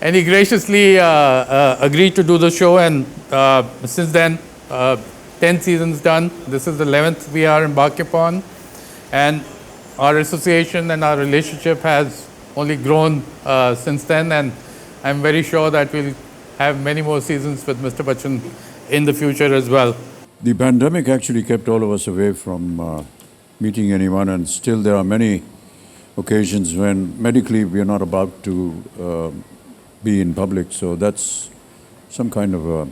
And he graciously agreed to do the show, and since then, 10 seasons done. This is the 11th we are embarked upon, and our association and our relationship has only grown since then, and I'm very sure that we'll have many more seasons with Mr. Bachchan in the future as well. The pandemic actually kept all of us away from meeting anyone, and still there are many occasions when medically we are not about to be in public, so that's some kind of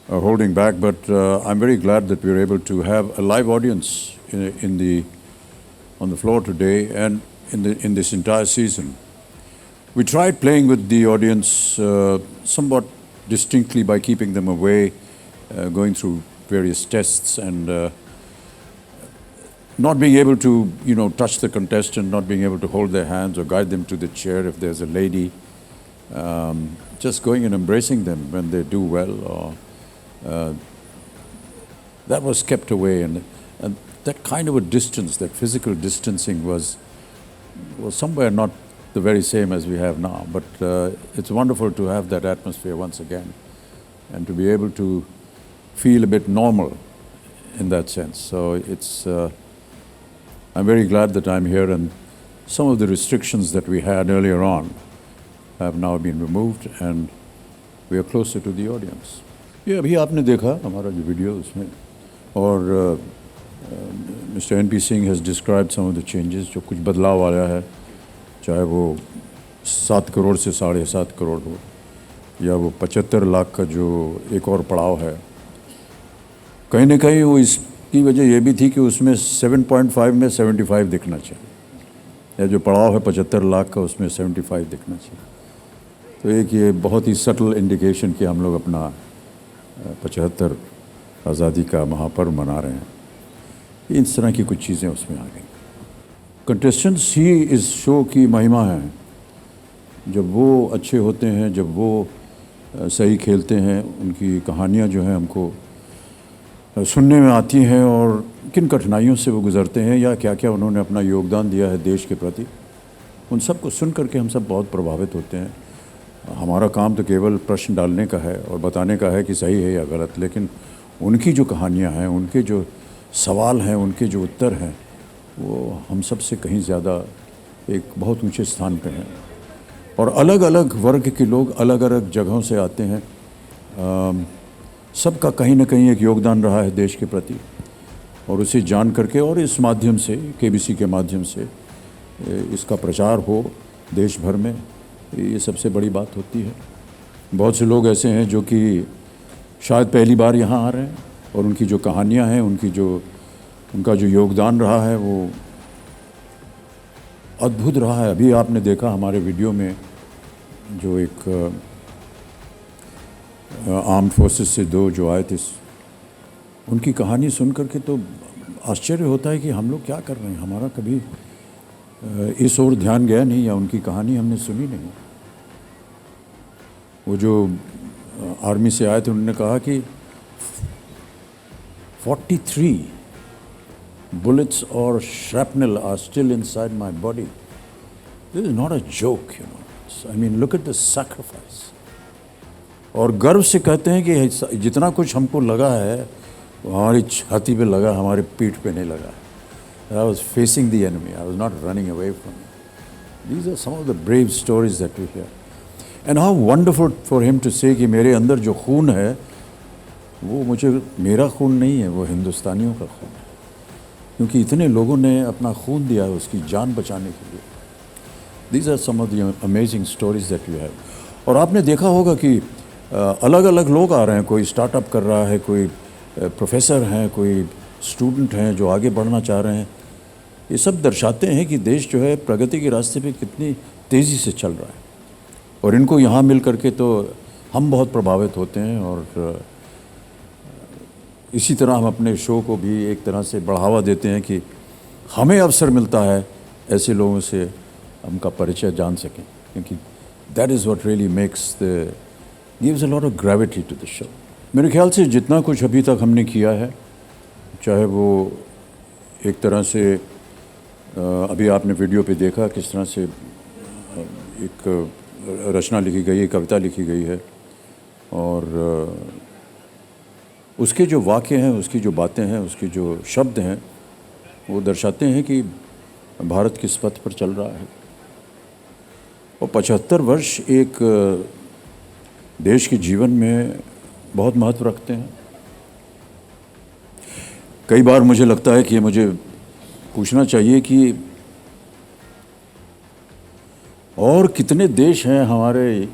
a holding back, but I'm very glad that we're able to have a live audience on the floor today and in this entire season. We tried playing with the audience somewhat distinctly by keeping them away, going through various tests and not being able to, touch the contestant, not being able to hold their hands or guide them to the chair if there's a lady, just going and embracing them when they do well. That was kept away, and that kind of a distance, that physical distancing was somewhere not the very same as we have now. But it's wonderful to have that atmosphere once again and to be able to feel a bit normal in that sense. So I'm very glad that I'm here, and some of the restrictions that we had earlier on have now been removed and we are closer to the audience. ये अभी आपने देखा हमारा जो video उसमें, और Mr. N.P. Singh has described some of the changes, जो कुछ बदलाव आया है, चाहे वो 7 करोड़ से 7.5 करोड़ हो या वो 75 लाख का जो एक और पड़ाव है, कहीं ना कहीं वो इसकी वजह ये भी थी कि उसमें 7.5 में 75 दिखना चाहिए, या जो पड़ाव है 75 लाख का उसमें 75 दिखना चाहिए। तो एक ये बहुत ही सटल इंडिकेशन कि हम लोग अपना 75 आज़ादी का महापर्व मना रहे हैं, इस तरह की कुछ चीज़ें उसमें आ गई। कंटेस्टेंट्स ही इस शो की महिमा है। जब वो अच्छे होते हैं, जब वो सही खेलते हैं, उनकी कहानियाँ जो हैं हमको सुनने में आती हैं और किन कठिनाइयों से वो गुज़रते हैं या क्या क्या उन्होंने अपना योगदान दिया है देश के प्रति, उन सब को सुन करके हम सब बहुत प्रभावित होते हैं। हमारा काम तो केवल प्रश्न डालने का है और बताने का है कि सही है या गलत, लेकिन उनकी जो कहानियाँ हैं, उनके जो सवाल हैं, उनके जो उत्तर हैं, वो हम सब से कहीं ज़्यादा एक बहुत ऊंचे स्थान पे हैं। और अलग अलग वर्ग के लोग अलग अलग जगहों से आते हैं, सबका कहीं ना कहीं एक योगदान रहा है देश के प्रति, और उसे जान करके और इस माध्यम से, केबीसी के माध्यम से इसका प्रचार हो देश भर में, ये सबसे बड़ी बात होती है। बहुत से लोग ऐसे हैं जो कि शायद पहली बार यहाँ आ रहे हैं और उनकी जो कहानियाँ हैं, उनका जो योगदान रहा है वो अद्भुत रहा है। अभी आपने देखा हमारे वीडियो में जो एक आर्म्ड फोर्सेस से 2 जो आए थे, उनकी कहानी सुन करके तो आश्चर्य होता है कि हम लोग क्या कर रहे हैं। हमारा कभी इस ओर ध्यान गया नहीं या उनकी कहानी हमने सुनी नहीं। वो जो आर्मी से आए थे, उन्होंने कहा कि 43 bullets or shrapnel are still inside my body. This is not a joke, I mean, look at the sacrifice. और गर्व से कहते हैं कि जितना कुछ हमको लगा है वो हमारी छाती पे लगा, हमारे पीठ पे नहीं लगा। I was facing the enemy. I was not running away from it. These are some of the brave stories that we hear. And how wonderful for him to say कि मेरे अंदर जो खून है वो मेरा खून नहीं है, वो हिंदुस्तानियों का खून है, क्योंकि इतने लोगों ने अपना खून दिया है उसकी जान बचाने के लिए। These are some of the amazing stories that we have. और आपने देखा होगा कि अलग अलग लोग आ रहे हैं, कोई स्टार्टअप कर रहा है, कोई प्रोफेसर हैं, कोई स्टूडेंट हैं जो आगे बढ़ना चाह रहे हैं। ये सब दर्शाते हैं कि देश जो है प्रगति के रास्ते पे कितनी तेज़ी से चल रहा है, और इनको यहाँ मिल करके तो हम बहुत प्रभावित होते हैं। और इसी तरह हम अपने शो को भी एक तरह से बढ़ावा देते हैं कि हमें अवसर मिलता है ऐसे लोगों से उनका परिचय जान सकें, क्योंकि that is what really gives a lot of gravity to the show. मेरे ख्याल से जितना कुछ अभी तक हमने किया है, चाहे वो एक तरह से अभी आपने वीडियो पे देखा किस तरह से एक रचना लिखी गई है, कविता लिखी गई है, और उसके जो वाक्य हैं, उसकी जो बातें हैं, उसके जो शब्द हैं, वो दर्शाते हैं कि भारत किस पथ पर चल रहा है। और 75 वर्ष एक देश के जीवन में बहुत महत्व रखते हैं। कई बार मुझे लगता है कि मुझे पूछना चाहिए कि और कितने देश हैं हमारे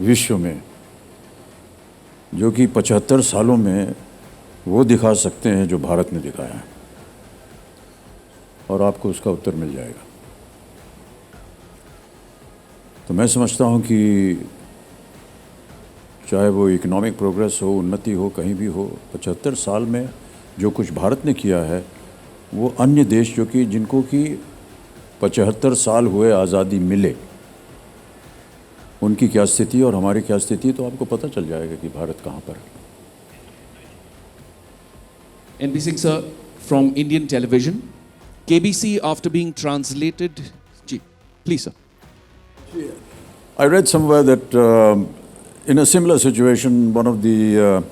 विश्व में जो कि 75 सालों में वो दिखा सकते हैं जो भारत ने दिखाया है, और आपको उसका उत्तर मिल जाएगा। तो मैं समझता हूँ कि चाहे वो इकोनॉमिक प्रोग्रेस हो, उन्नति हो, कहीं भी हो, 75 साल में जो कुछ भारत ने किया है, वो अन्य देश जो कि जिनको कि 75 साल हुए आज़ादी मिले, उनकी क्या स्थिति और हमारी क्या स्थिति, तो आपको पता चल जाएगा कि भारत कहाँ पर है। NB Singh sir, from Indian television, KBC after being translated. Ji, please sir. I read somewhere that in a similar situation, one of the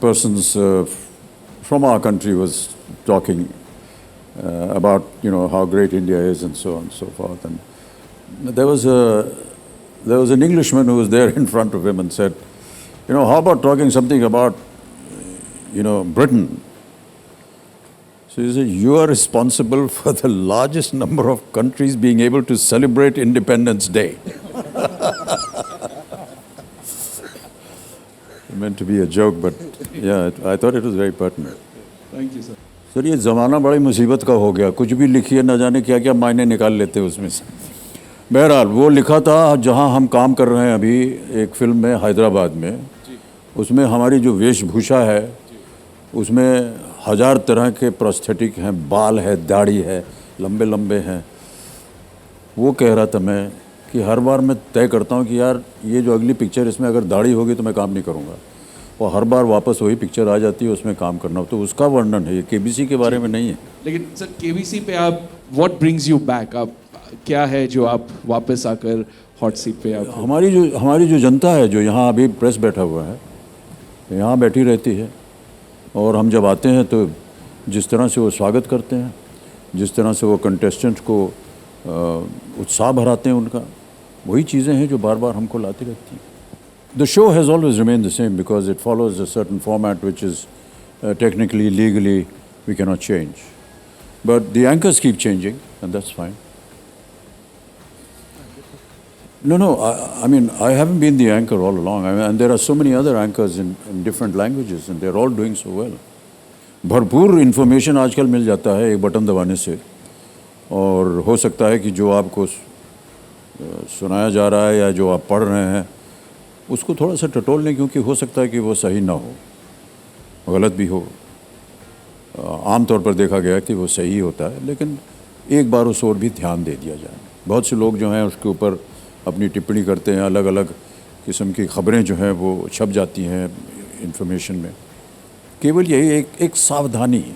persons from our country was talking about, you know, how great India is and so on and so forth. And there was an Englishman who was there in front of him and said, you know, how about talking something about, you know, Britain? So he said, you are responsible for the largest number of countries being able to celebrate Independence Day. It meant to be a joke, but yeah, I thought it was very pertinent. Thank you sir. Sir, ये ज़माना बड़ी मुसीबत का हो गया, कुछ भी लिखिए, न जाने क्या क्या मायने निकाल लेते उसमें से। बहरहाल वो लिखा था जहाँ हम काम कर रहे हैं अभी एक फिल्म में हैदराबाद में, उसमें हमारी जो वेशभूषा है उसमें 1000 तरह के प्रोस्थेटिक हैं, बाल है, दाढ़ी है, लंबे लंबे हैं। वो कह रहा था मैं कि हर बार मैं तय करता हूँ कि यार ये जो अगली पिक्चर, इसमें अगर दाढ़ी होगी तो मैं काम नहीं करूँगा, और हर बार वापस वही पिक्चर आ जाती है, उसमें काम करना। तो उसका वर्णन है, ये केबीसी के बारे में नहीं है। लेकिन सर केबीसी पे आप व्हाट ब्रिंग्स यू बैक, आप क्या है जो आप वापस आकर हॉट सीट पे आप? हमारी जो जनता है, जो यहाँ अभी प्रेस बैठा हुआ है, यहाँ बैठी रहती है, और हम जब आते हैं तो जिस तरह से वो स्वागत करते हैं, जिस तरह से वो कंटेस्टेंट को उत्साह भराते हैं उनका, वही चीज़ें हैं जो बार बार हमको लाती रहती हैं। The show has always remained the same because it follows a certain format which is technically, legally, we cannot change. But the anchors keep changing, and that's fine. No, I mean, I haven't been the anchor all along. I mean, and there are so many other anchors in different languages, and they're all doing so well. भरपूर information आजकल मिल जाता है एक button दबाने से, और हो सकता है कि जो आपको सुनाया जा रहा है या जो आप पढ़ रहे हैं उसको थोड़ा सा टटोल लें, क्योंकि हो सकता है कि वो सही ना हो, गलत भी हो। आम तौर पर देखा गया कि वो सही होता है, लेकिन एक बार उस ओर भी ध्यान दे दिया जाए। बहुत से लोग जो हैं उसके ऊपर अपनी टिप्पणी करते हैं, अलग अलग किस्म की ख़बरें जो हैं वो छप जाती हैं इन्फॉर्मेशन में। केवल यही एक सावधानी है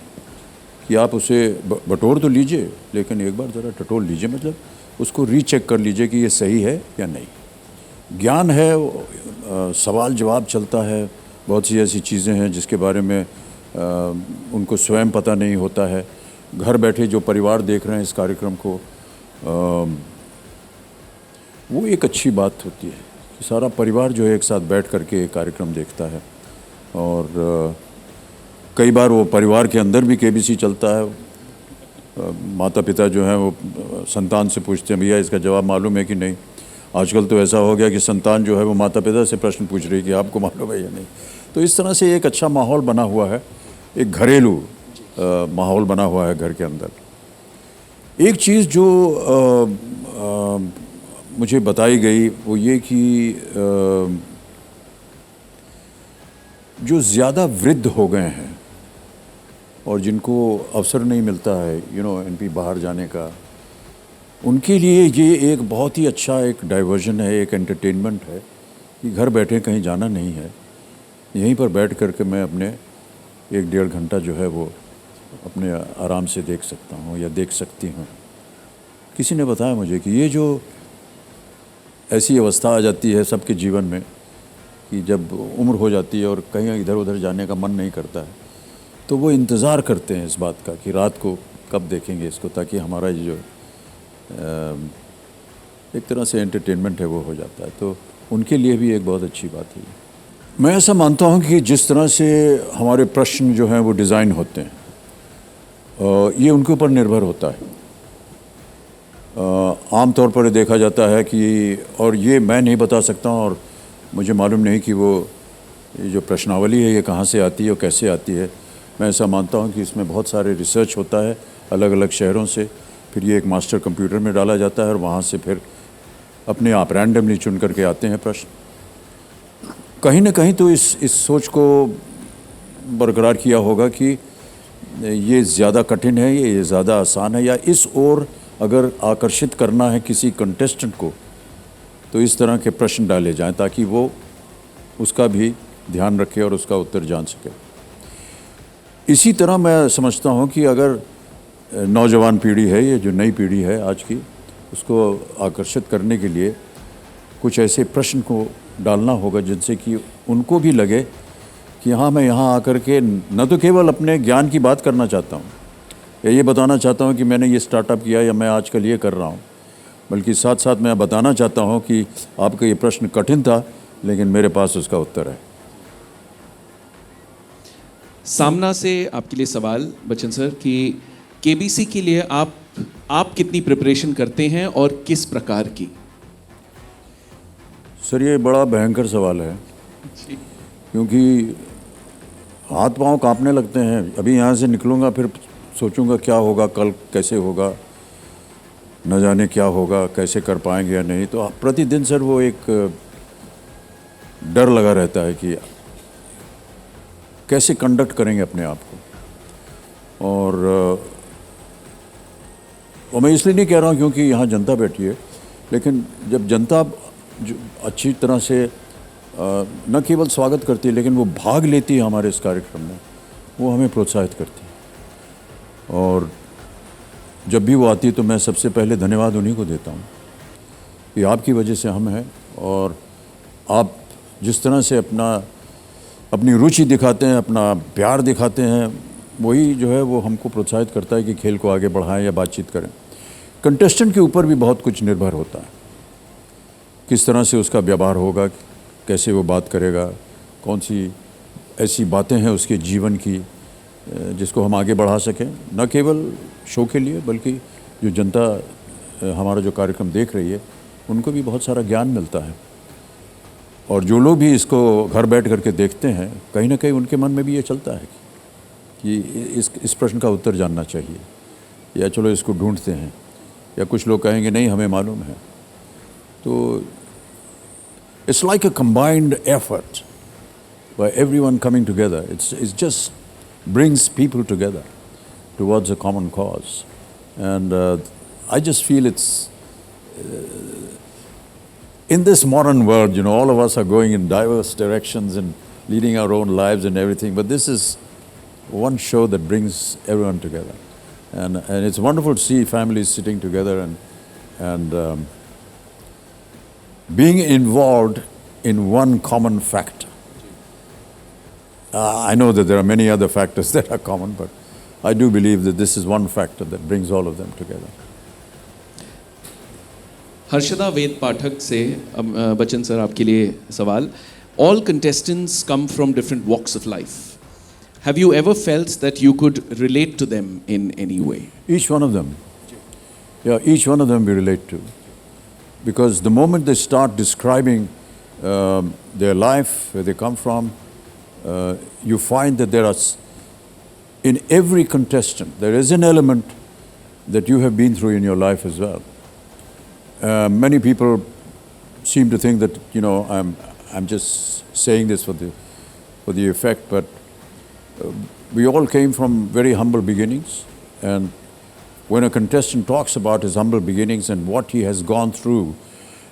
कि आप उसे बटोर तो लीजिए, लेकिन एक बार ज़रा टटोल लीजिए, मतलब उसको रीचेक कर लीजिए कि ये सही है या नहीं। ज्ञान है, सवाल जवाब चलता है, बहुत सी ऐसी चीज़ें हैं जिसके बारे में उनको स्वयं पता नहीं होता है। घर बैठे जो परिवार देख रहे हैं इस कार्यक्रम को, वो एक अच्छी बात होती है कि सारा परिवार जो है एक साथ बैठ करके एक कार्यक्रम देखता है। और कई बार वो परिवार के अंदर भी केबीसी चलता है। माता पिता जो हैं वो संतान से पूछते हैं, भैया इसका जवाब मालूम है कि नहीं। आजकल तो ऐसा हो गया कि संतान जो है वो माता पिता से प्रश्न पूछ रही है कि आपको मालूम है या नहीं। तो इस तरह से एक अच्छा माहौल बना हुआ है, एक घरेलू माहौल बना हुआ है घर के अंदर। एक चीज़ जो मुझे बताई गई वो ये कि जो ज़्यादा वृद्ध हो गए हैं और जिनको अवसर नहीं मिलता है एमपी बाहर जाने का, उनके लिए ये एक बहुत ही अच्छा एक डाइवर्जन है, एक एंटरटेनमेंट है कि घर बैठे कहीं जाना नहीं है, यहीं पर बैठ कर के मैं अपने 1-1.5 घंटा जो है वो अपने आराम से देख सकता हूँ या देख सकती हूँ। किसी ने बताया मुझे कि ये जो ऐसी अवस्था आ जाती है सबके जीवन में कि जब उम्र हो जाती है और कहीं इधर उधर जाने का मन नहीं करता है, तो वो इंतज़ार करते हैं इस बात का कि रात को कब देखेंगे इसको, ताकि हमारा ये जो एक तरह से एंटरटेनमेंट है वो हो जाता है। तो उनके लिए भी एक बहुत अच्छी बात है। मैं ऐसा मानता हूँ कि जिस तरह से हमारे प्रश्न जो हैं वो डिज़ाइन होते हैं, ये उनके ऊपर निर्भर होता है। आम तौर पर देखा जाता है कि, और ये मैं नहीं बता सकता हूँ और मुझे मालूम नहीं कि वो ये जो प्रश्नावली है ये कहाँ से आती है और कैसे आती है। मैं ऐसा मानता हूँ कि इसमें बहुत सारे रिसर्च होता है अलग अलग शहरों से, फिर ये एक मास्टर कंप्यूटर में डाला जाता है और वहाँ से फिर अपने आप रैंडमली चुन करके आते हैं प्रश्न। कहीं ना कहीं तो इस सोच को बरकरार किया होगा कि ये ज़्यादा कठिन है, ये ज़्यादा आसान है, या इस ओर अगर आकर्षित करना है किसी कंटेस्टेंट को तो इस तरह के प्रश्न डाले जाएं ताकि वो उसका भी ध्यान रखे और उसका उत्तर जान सके। इसी तरह मैं समझता हूँ कि अगर नौजवान पीढ़ी है, ये जो नई पीढ़ी है आज की, उसको आकर्षित करने के लिए कुछ ऐसे प्रश्न को डालना होगा जिनसे कि उनको भी लगे कि हाँ, मैं यहाँ आकर के न तो केवल अपने ज्ञान की बात करना चाहता हूँ या ये बताना चाहता हूँ कि मैंने ये स्टार्टअप किया या मैं आजकल ये कर रहा हूँ, बल्कि साथ साथ मैं बताना चाहता हूँ कि आपका ये प्रश्न कठिन था लेकिन मेरे पास उसका उत्तर है। सामना से आपके लिए सवाल बच्चन सर कि केबीसी के लिए आप कितनी प्रिपरेशन करते हैं और किस प्रकार की? सर ये बड़ा भयंकर सवाल है क्योंकि हाथ पांव कांपने लगते हैं। अभी यहाँ से निकलूँगा फिर सोचूंगा क्या होगा, कल कैसे होगा, न जाने क्या होगा, कैसे कर पाएंगे या नहीं। तो प्रतिदिन सर वो एक डर लगा रहता है कि कैसे कंडक्ट करेंगे अपने आप को। और मैं इसलिए नहीं कह रहा हूँ क्योंकि यहाँ जनता बैठी है, लेकिन जब जनता जो अच्छी तरह से न केवल स्वागत करती है लेकिन वो भाग लेती है हमारे इस कार्यक्रम में, वो हमें प्रोत्साहित करती है। और जब भी वो आती है तो मैं सबसे पहले धन्यवाद उन्हीं को देता हूँ कि आपकी वजह से हम हैं, और आप जिस तरह से अपनी रुचि दिखाते हैं, अपना प्यार दिखाते हैं, वही जो है वो हमको प्रोत्साहित करता है कि खेल को आगे बढ़ाएं या बातचीत करें। कंटेस्टेंट के ऊपर भी बहुत कुछ निर्भर होता है, किस तरह से उसका व्यवहार होगा, कैसे वो बात करेगा, कौन सी ऐसी बातें हैं उसके जीवन की जिसको हम आगे बढ़ा सकें, न केवल शो के लिए बल्कि जो जनता हमारा जो कार्यक्रम देख रही है उनको भी बहुत सारा ज्ञान मिलता है। और जो लोग भी इसको घर बैठ करके देखते हैं, कहीं ना कहीं उनके मन में भी ये चलता है कि इस प्रश्न का उत्तर जानना चाहिए, या चलो इसको ढूंढते हैं, या कुछ लोग कहेंगे नहीं हमें मालूम है। तो it's like a combined effort by everyone coming together. It's just brings people together towards a common cause. And I just feel it's in this modern world, you know, all of us are going in diverse directions and leading our own lives and everything, but this is one show that brings everyone together. And it's wonderful to see families sitting together and being involved in one common factor. I know that there are many other factors that are common, but I do believe that this is one factor that brings all of them together. Harshada Ved Pathak से Bachchan sir आपके लिए सवाल. All contestants come from different walks of life. Have you ever felt that you could relate to them in any way? Each one of them. Yeah, each one of them we relate to. Because the moment they start describing their life, where they come from, you find that there are, in every contestant, there is an element that you have been through in your life as well. Many people seem to think that, you know, I'm just saying this for the effect, but we all came from very humble beginnings, and when a contestant talks about his humble beginnings and what he has gone through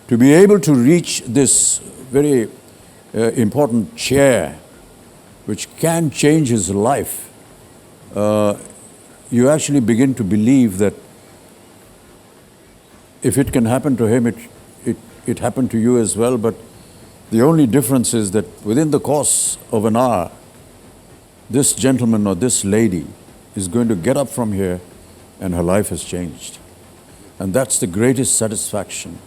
to be able to reach this very important chair which can change his life, you actually begin to believe that if it can happen to him, it happened to you as well, but the only difference is that within the course of an hour, this gentleman or this lady is going to get up from here and her life has changed. And that's the greatest satisfaction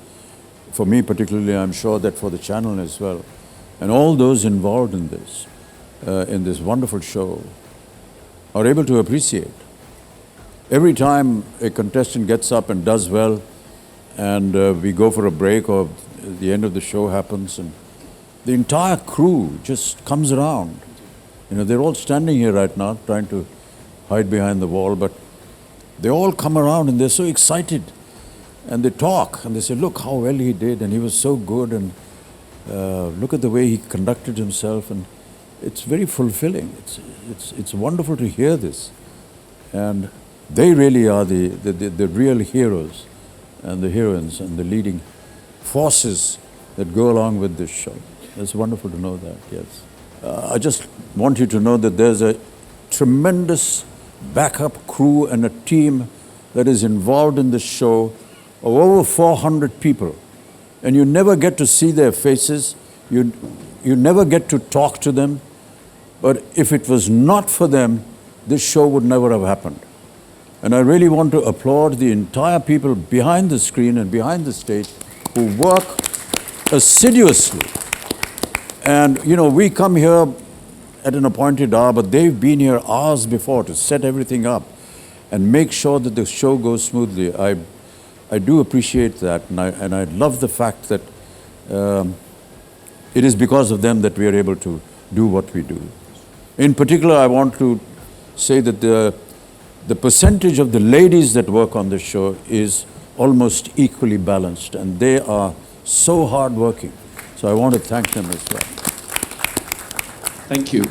for me particularly, I'm sure that for the channel as well. And all those involved in this wonderful show are able to appreciate. Every time a contestant gets up and does well, and we go for a break or the end of the show happens, and the entire crew just comes around. You know, they're all standing here right now trying to hide behind the wall, but they all come around and they're so excited. And they talk and they say, look how well he did, and he was so good, and look at the way he conducted himself. And it's very fulfilling. It's wonderful to hear this. And they really are the real heroes and the heroines and the leading forces that go along with this show. It's wonderful to know that, yes. I just want you to know that there's a tremendous backup crew and a team that is involved in this show of over 400 people. And you never get to see their faces, you never get to talk to them, but if it was not for them, this show would never have happened. And I really want to applaud the entire people behind the screen and behind the stage who work assiduously. And you know, we come here at an appointed hour, but they've been here hours before to set everything up and make sure that the show goes smoothly. I do appreciate that, and I love the fact that it is because of them that we are able to do what we do. In particular, I want to say that the percentage of the ladies that work on this show is almost equally balanced, and they are so hardworking. So I want to thank them as well. Thank you.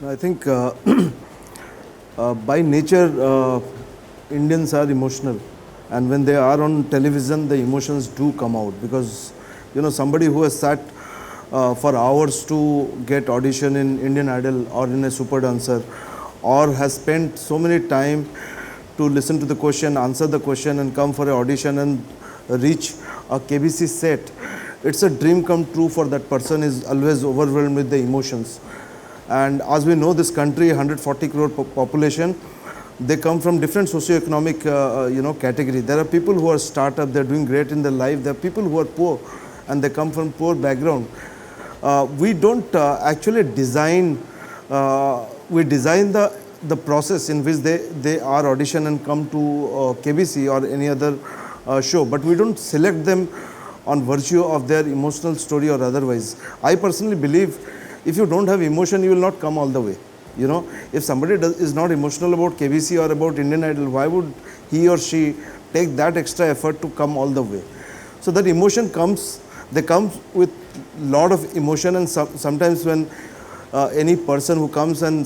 I think by nature, Indians are emotional. And when they are on television, the emotions do come out, because you know, somebody who has sat for hours to get audition in Indian Idol or in a super dancer, or has spent so many time to listen to the question, answer the question, and come for an audition and reach a KBC set, it's a dream come true for that person. Is always overwhelmed with the emotions. And as we know, this country, 140 crore population, they come from different socio-economic category. There are people who are startup, they're doing great in their life. There are people who are poor and they come from poor background. We don't actually design, we design the process in which they are audition and come to KBC or any other show, but we don't select them on virtue of their emotional story or otherwise. I personally believe if you don't have emotion, you will not come all the way. You know, if somebody is not emotional about KBC or about Indian Idol, why would he or she take that extra effort to come all the way? So that emotion comes, they come with lot of emotion, and sometimes when any person who comes and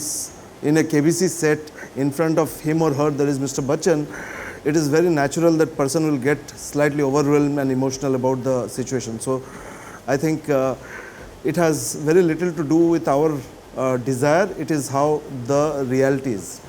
in a KBC set, in front of him or her there is Mr. Bachchan, it is very natural that person will get slightly overwhelmed and emotional about the situation. So I think it has very little to do with our desire, it is how the reality is.